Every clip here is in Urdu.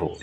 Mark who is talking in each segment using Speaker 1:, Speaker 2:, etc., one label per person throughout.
Speaker 1: 2।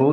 Speaker 1: 2,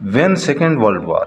Speaker 1: When Second World War,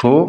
Speaker 1: 2,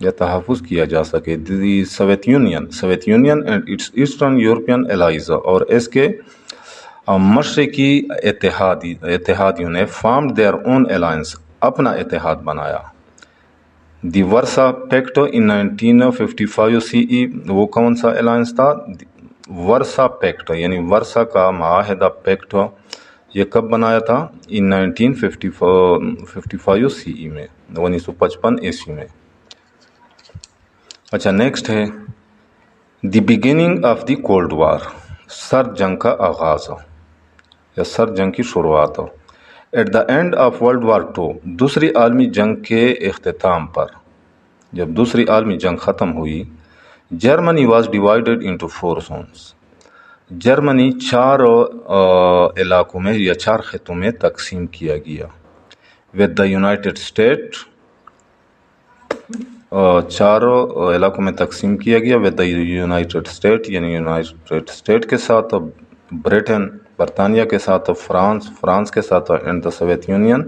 Speaker 1: یا تحفظ کیا جا سکے. The Soviet Union and its eastern European allies اور اس کے مشرقی اتحادیوں نے فارمڈ دیئر اون الائنس اپنا اتحاد بنایا. دی ورسا پیکٹ ان 1955 سی ای وہ کون سا الائنس تھا؟ ورسا پیکٹ یعنی ورسا کا معاہدہ پیکٹ یہ کب بنایا تھا؟ ان 1955 سی ای میں 1955 عیسوی میں. اچھا نیکسٹ ہے the beginning of the cold war, سرد جنگ کا آغاز یا سرد جنگ کی شروعات. At the end of world war two, دوسری عالمی جنگ کے اختتام پر، جب دوسری عالمی جنگ ختم ہوئی، Germany was divided into 4 zones, Germany 4 علاقوں میں یا 4 خطوں میں تقسیم کیا گیا. ود دا یونائٹڈ اسٹیٹ، 4 علاقوں میں تقسیم کیا گیا. ود دا یونائٹڈ اسٹیٹ یعنی یونائٹڈ اسٹیٹ کے ساتھ، بریٹن برطانیہ کے ساتھ، فرانس کے ساتھ، اینڈ دا سوویت یونین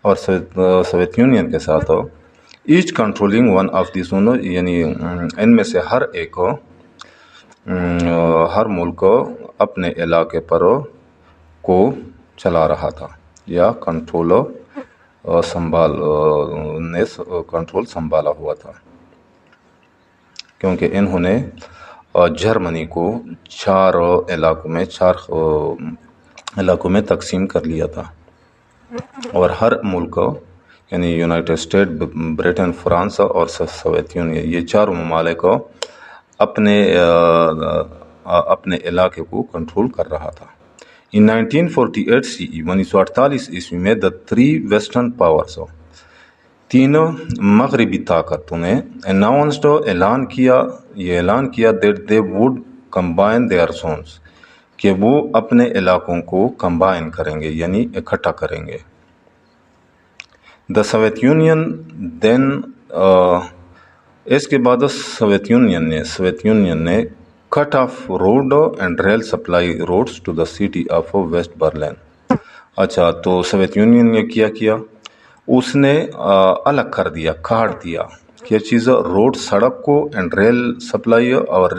Speaker 1: اور سوویت یونین کے ساتھ. Each controlling one of the zone یعنی ان میں سے ہر ملک اپنے علاقے پر کو چلا رہا تھا یا کنٹرول سنبھالا ہوا تھا، کیونکہ انہوں نے جرمنی کو 4 علاقوں میں تقسیم کر لیا تھا، اور ہر ملک یعنی یونائٹڈ اسٹیٹ، بریٹن، فرانس اور سوویت یونین، یہ 4 ممالک اپنے علاقے کو کنٹرول کر رہا تھا. ان 1948 سی ای 1948 عیسوی میں دا 3 ویسٹرن پاورز، 3 مغربی طاقتوں نے اعلان کیا that they would combine their zones, کہ وہ اپنے علاقوں کو کمبائن کریں گے یعنی اکٹھا کریں گے. دا سوویت یونین دین، اس کے بعد سوویت یونین نے cut off road and rail supply roads to the city of West Berlin. اچھا، تو سوویت یونین نے کیا اس نے الگ کر دیا، کاٹ دیا کیا چیز؟ روڈ، سڑک کو، اینڈ ریل سپلائی اور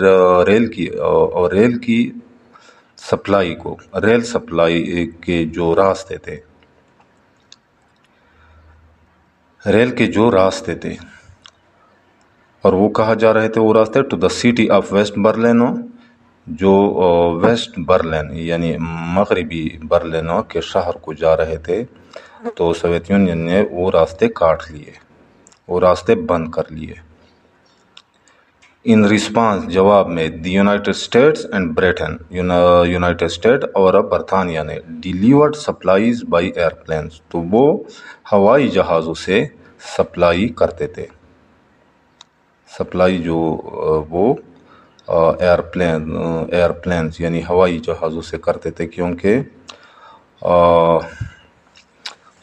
Speaker 1: ریل کی سپلائی کو، ریل سپلائی کے جو راستے تھے، اور وہ کہاں جا رہے تھے وہ راستے؟ To the city of West Berlin, جو ویسٹ برلن یعنی مغربی برلن کے شہر کو جا رہے تھے. تو سوویت یونین نے وہ راستے کاٹ لیے، وہ راستے بند کر لیے. ان ریسپانس، جواب میں، the United States and Britain, United state اور برطانیہ نے delivered supplies by air planes, تو وہ ہوائی جہازوں سے سپلائی کرتے تھے. سپلائی جو وہ ایئر پلینز یعنی ہوائی جہازوں سے کرتے تھے، کیونکہ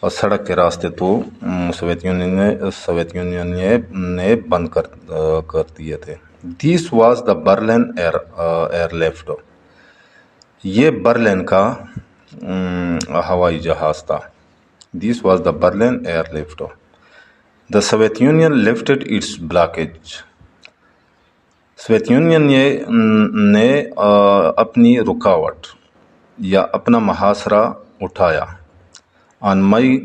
Speaker 1: سڑک کے راستے تو سوویت یونین نے بند کر دیے تھے. This was the Berlin airlift, یہ برلن کا ہوائی جہاز تھا. This was the Berlin airlift. The Soviet Union lifted its blockage, Soviet Union نے اپنی رکاوٹ یا اپنا محاصرہ اٹھایا. آن مئی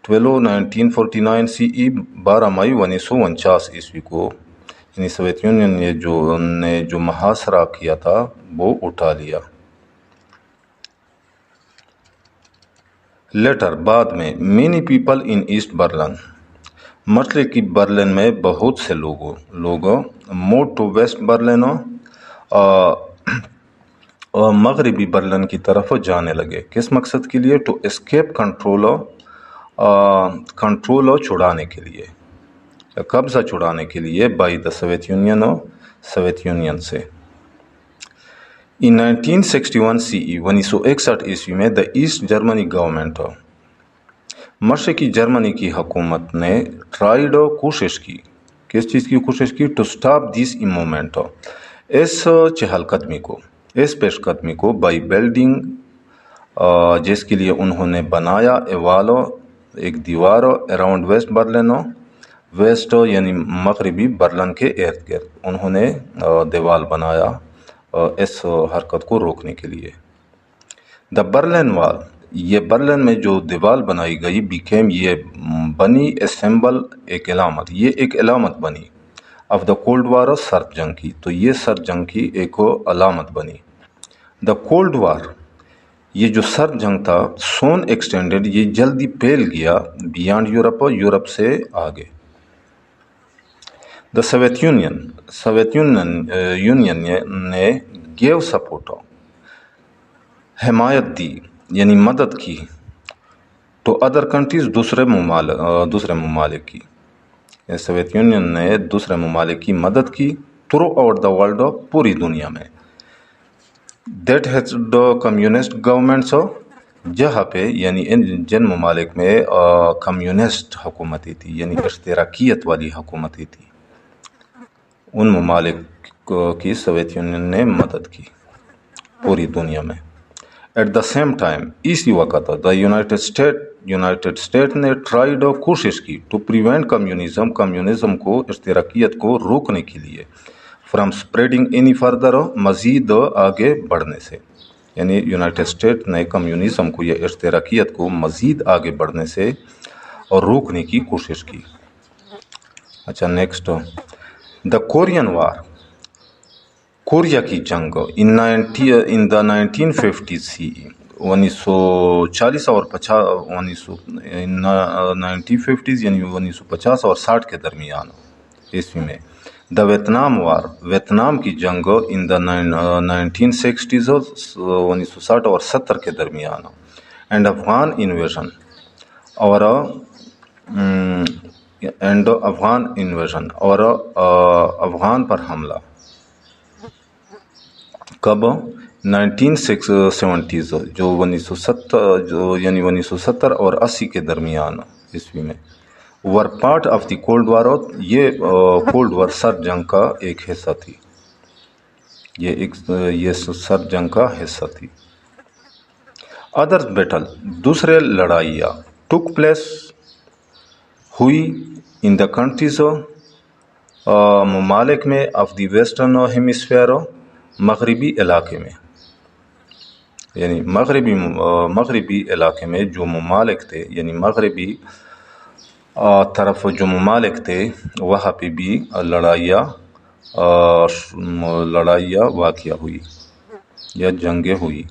Speaker 1: 12 1949 سی ای 12 مئی 1949 عیسوی کو، یعنی سوویت یونین نے جو محاصرہ کیا تھا وہ اٹھا لیا. لیٹر، بعد میں، many people in East Berlin, مشرقی برلن میں بہت سے لوگوں موو ٹو ویسٹ برلن، مغربی برلن کی طرف جانے لگے. کس مقصد کے لیے؟ ٹو اسکیپ کنٹرول چھڑانے کے لیے، قبضہ چھڑانے کے لیے، بائی دا سوویت یونین سے. ان 1961 سی ای 1961 عیسوی میں دا ایسٹ جرمنی گورنمنٹ، مشرقی جرمنی کی حکومت نے کوشش کی، کس چیز کی کوشش کی؟ ٹو سٹاپ دس موومنٹ، اس چہل قدمی کو، اس پیش قدمی کو، بائی بلڈنگ، جس کے لیے انہوں نے بنایا ایک دیوار اراؤنڈ ویسٹ برلن، ویسٹ یعنی مغربی برلن کے ارد گرد انہوں نے دیوال بنایا اس حرکت کو روکنے کے لیے. دا برلن وال، یہ برلن میں جو دیوال بنائی گئی، بیکیم یہ بنی اے سمبل، ایک علامت، یہ ایک علامت بنی آف دا کولڈ وار، سرد جنگ کی، تو یہ سرد جنگ کی ایک علامت بنی. دا کولڈ وار، یہ جو سرد جنگ تھا، سون ایکسٹینڈڈ، یہ جلدی پھیل گیا بیانڈ یورپ، یورپ سے آگے. دا سوویت یونین نے گیو سپورٹ، حمایت دی یعنی مدد کی، تو ادر کنٹریز، دوسرے ممالک کی. سوویت یونین نے دوسرے ممالک کی مدد کی تھرو آؤٹ دا ورلڈ، پوری دنیا میں. That has the communist governments, جہاں پہ یعنی جن ممالک میں کمیونسٹ حکومتیں تھی، یعنی اشتراکیت والی حکومتیں تھی، ان ممالک کی سوویت یونین نے مدد کی پوری دنیا میں. ایٹ دا سیم ٹائم، اسی وقت دا یونائٹڈ اسٹیٹ نے ٹرائیڈ، کوشش کی، ٹو پریونٹ کمیونزم کو، اشتراکیت کو روکنے کے لیے، فرام اسپریڈنگ اینی فردر، مزید آگے بڑھنے سے. یعنی یونائٹڈ اسٹیٹ نے کمیونزم کو یا اشتراکیت کو مزید آگے بڑھنے سے اور روکنے کی کوشش کی. اچھا نیکسٹ، دا کورین وار، کوریا کی جنگ، ان دا 1950 سی، 1940 اور 1950 یعنی 1950 اور 60 کے درمیان عیسوی میں. دا ویتنام وار، ویتنام کی جنگ، ان دا 1960 1960 اور 70 کے درمیان. اینڈ افغان انویژن اور افغان پر حملہ، کب؟ 1970 جو 1970 یعنی 1970 اور 80 کے درمیان عیسوی میں. ور part of the cold war, یہ کولڈ وار سرد جنگ کا ایک حصہ تھی، یہ سرد جنگ کا حصہ تھی. ادر بیٹل، دوسرے لڑائیاں، ٹک پلیس، ہوئی، ان دا کنٹریز، ممالک میں، آف دی ویسٹرن ہیمیسفیئر، مغربی علاقے میں. یعنی مغربی علاقے میں جو ممالک تھے، یعنی مغربی طرف جو ممالک تھے، وہاں پہ بھی لڑائیاں واقع ہوئی یا جنگیں ہوئی.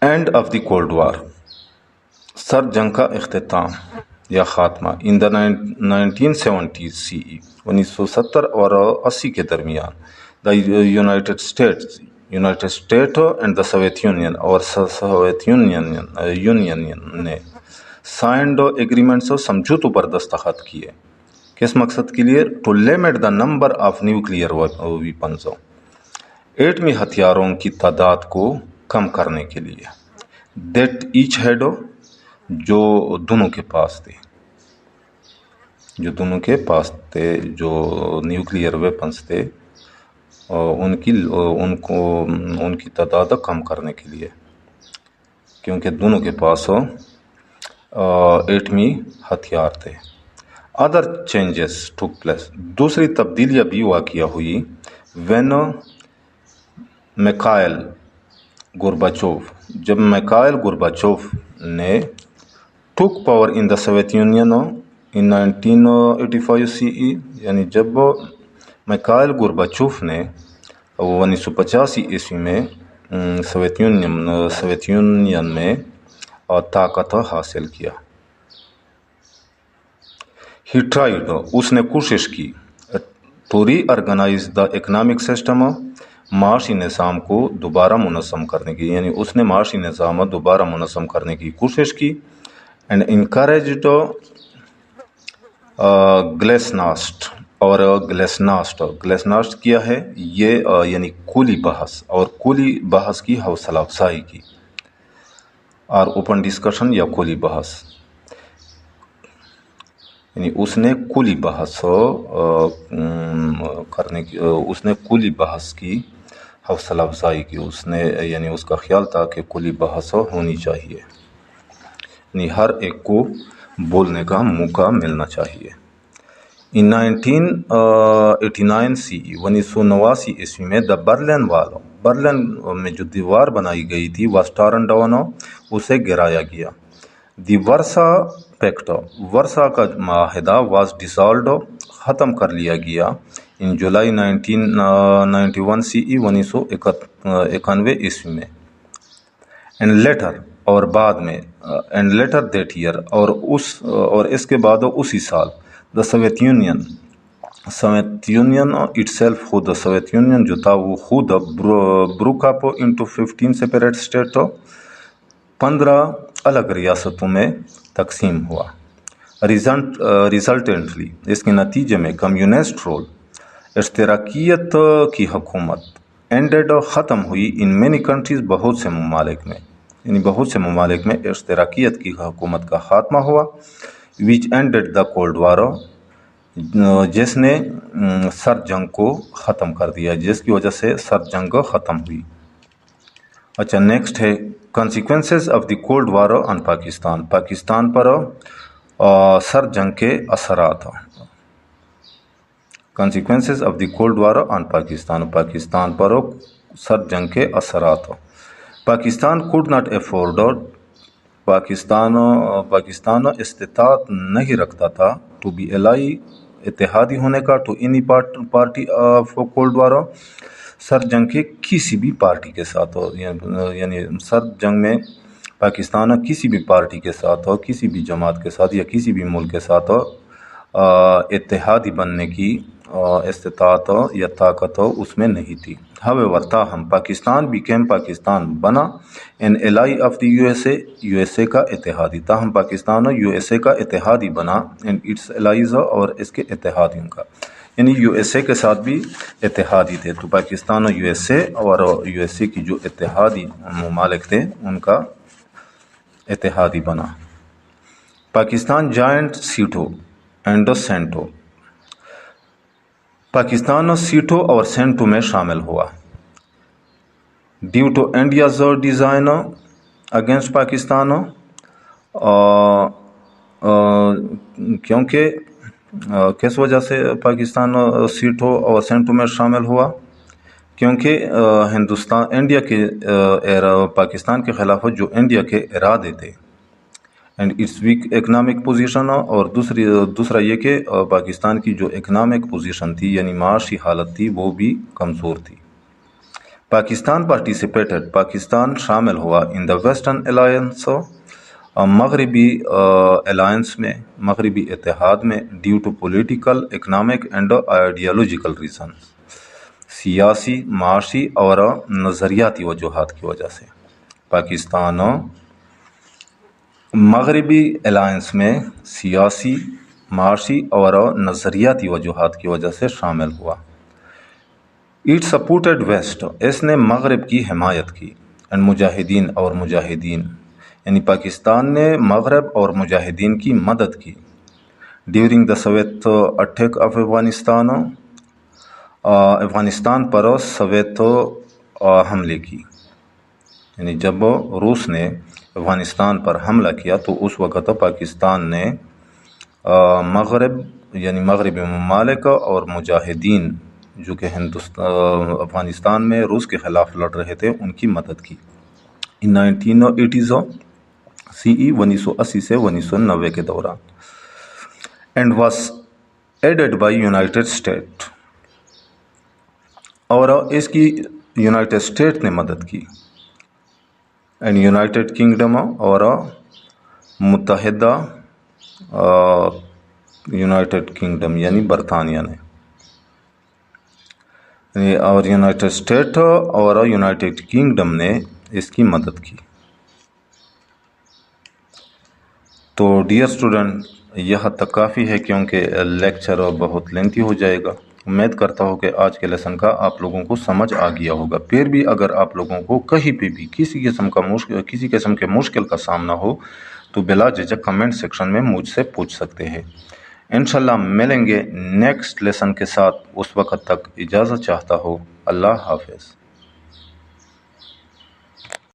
Speaker 1: End of the cold war, سرد جنگ کا اختتام یا خاتمہ، ان دا 1970 سی، 1970 اور 80 کے درمیان. The United State and the Soviet Union, اور سوویت یونین نے سائنڈ ایگریمنٹس، سمجھوتوں پر دستخط کیے. کس مقصد کے لیے؟ To limit the number of nuclear weapons, ایٹمی ہتھیاروں کی تعداد کو کم کرنے کے لیے. دیٹ ایچ ہیڈ، جو دونوں کے پاس تھے، جو نیوکلیئر ویپنز تھے، ان کی تعداد کم کرنے کے لیے، کیونکہ دونوں کے پاس ایٹمی ہتھیار تھے. ادر چینجز ٹک پلیس، دوسری تبدیلیاں بھی واقع ہوئی. وین میکائل گورباچوف، جب میکائل گورباچوف نے took power in the Soviet Union in 1985 C E, یعنی جب میکائل گورباچوف نے 1985 عیسوی میں سوویت یونین میں طاقت حاصل کیا. ہی ٹرائیڈ، اس نے کوشش کی، to reorganise the economic system, معاشی نظام کو دوبارہ منظم کرنے کی، یعنی اس نے معاشی نظام دوبارہ منظم کرنے کی کوشش کی. اینڈ انکریجڈ گلیسناسٹ، اور گلیسناسٹ کیا ہے یہ، یعنی کلی بحث، اور کلی بحث کی حوصلہ افزائی کی، اور اوپن ڈسکشن یا کلی بحث، یعنی اس نے کلی بحث کرنے کی، اس نے کلی بحث کی حوصلہ افزائی کی. اس نے یعنی اس کا خیال تھا کہ کلی بحث ہونی چاہیے، یعنی ہر ایک کو بولنے کا موقع ملنا چاہیے۔ ان 1989 CE 1989 عیسوی میں دا برلن وال، برلن میں جو دیوار بنائی گئی تھی واز ٹارن ڈاؤن، اسے گرایا گیا۔ دی ورسا پیکٹ، ورسا کا معاہدہ واز ڈیسالوڈ، ختم کر لیا گیا ان جولائی 1991 CE 1991 عیسوی میں۔ اینڈ لیٹر، اور بعد میں، اینڈ لیٹر دیٹ ایئر، اور اس کے بعد اسی سال، دا سوویت یونین اٹ سیلف، خود سوویت یونین جو تھا وہ خود بروک اپ انٹو 15 سیپریٹ اسٹیٹ، 15 الگ ریاستوں میں تقسیم ہوا۔ ریزلٹنٹلی، اس کے نتیجے میں کمیونسٹ رول، اشتراکیت کی حکومت، اینڈڈ، ختم ہوئی ان مینی کنٹریز، بہت سے ممالک میں، یعنی بہت سے ممالک میں اشتراکیت کی حکومت کا خاتمہ ہوا۔ وچ اینڈڈ دا کولڈ وار، جس نے سرد جنگ کو ختم کر دیا، جس کی وجہ سے سرد جنگ ختم ہوئی۔ اچھا، نیکسٹ ہے consequences of the cold war on Pakistan, Pakistan پر سرد جنگ کے اثرات۔ Consequences of the cold war on Pakistan, Pakistan پر سرد جنگ کے اثرات۔ Pakistan could not afford, Pakistan استطاعت نہیں رکھتا تھا ٹو بی الائی، اتحادی ہونے کا، to any party of cold war, سرد جنگ کے کسی بھی پارٹی کے ساتھ ہو، یعنی سرد جنگ میں پاکستان کسی بھی پارٹی کے ساتھ ہو، کسی بھی جماعت کے ساتھ یا کسی بھی ملک کے ساتھ اتحادی بننے کی استطاعت یا طاقت اس میں نہیں تھی۔ however، تاہم پاکستان پاکستان بنا an ally of the U S A کا اتحادی، تاہم پاکستان یو ایس اے کا اتحادی بنا، ان اٹس الائیز، اور اس کے اتحادیوں کا، یعنی یو ایس اے کے ساتھ بھی اتحادی تھے، تو پاکستان یو ایس اے اور یو ایس اے کی جو اتحادی ممالک تھے ان کا اتحادی بنا۔ Pakistan joint SEATO and CENTO, Pakistan SEATO اور سینٹو میں شامل ہوا۔ Due to India's design against Pakistan, کیونکہ کس وجہ سے پاکستان سیٹو اور سینٹو میں شامل ہوا؟ کیونکہ انڈیا کے پاکستان کے خلاف جو انڈیا کے ارادے تھے، and its weak economic position, اور دوسرا یہ کہ پاکستان کی جو اکنامک پوزیشن تھی، یعنی معاشی حالت تھی، وہ بھی کمزور تھی۔ پاکستان پارٹیسپیٹڈ، پاکستان شامل ہوا ان دا ویسٹرن الائنس، مغربی الائنس میں، مغربی اتحاد میں، due to political, economic and ideological reason, سیاسی، معاشی اور نظریاتی وجوہات کی وجہ سے پاکستان مغربی الائنس میں سیاسی، معاشی اور نظریاتی وجوہات کی وجہ سے شامل ہوا۔ اٹ سپورٹڈ ویسٹ، اس نے مغرب کی حمایت کی، اینڈ مجاہدین، اور مجاہدین، یعنی پاکستان نے مغرب اور مجاہدین کی مدد کی۔ During the Soviet attack of Afghanistan, Afghanistan per Soviet حملے کی، یعنی جب روس نے افغانستان پر حملہ کیا تو اس وقت پاکستان نے مغرب، یعنی مغربی ممالک اور مجاہدین جو کہ افغانستان میں روس کے خلاف لڑ رہے تھے ان کی مدد کی۔ ان 1980 CE 1980 سے 1990 کے دوران، and was added by United state, اور اس کی یونائٹڈ اسٹیٹ نے مدد کی، اینڈ یونائٹڈ کنگڈم، اور متحدہ یونائٹڈ کنگڈم یعنی برطانیہ نے، اور یونائٹڈ اسٹیٹ اور یونائٹڈ کنگڈم نے اس کی مدد کی۔ تو ڈیئر اسٹوڈنٹ، یہ حد تک کافی ہے کیونکہ لیکچر بہت لینتھی ہو جائے گا۔ امید کرتا ہوں کہ آج کے لیسن کا آپ لوگوں کو سمجھ آ گیا ہوگا۔ پھر بھی اگر آپ لوگوں کو کہیں پہ بھی کسی قسم کے مشکل کا سامنا ہو تو بلا جھجک کمنٹ سیکشن میں مجھ سے پوچھ سکتے ہیں۔ انشاءاللہ ملیں گے نیکسٹ لیسن کے ساتھ، اس وقت تک اجازت چاہتا ہوں۔ اللہ حافظ۔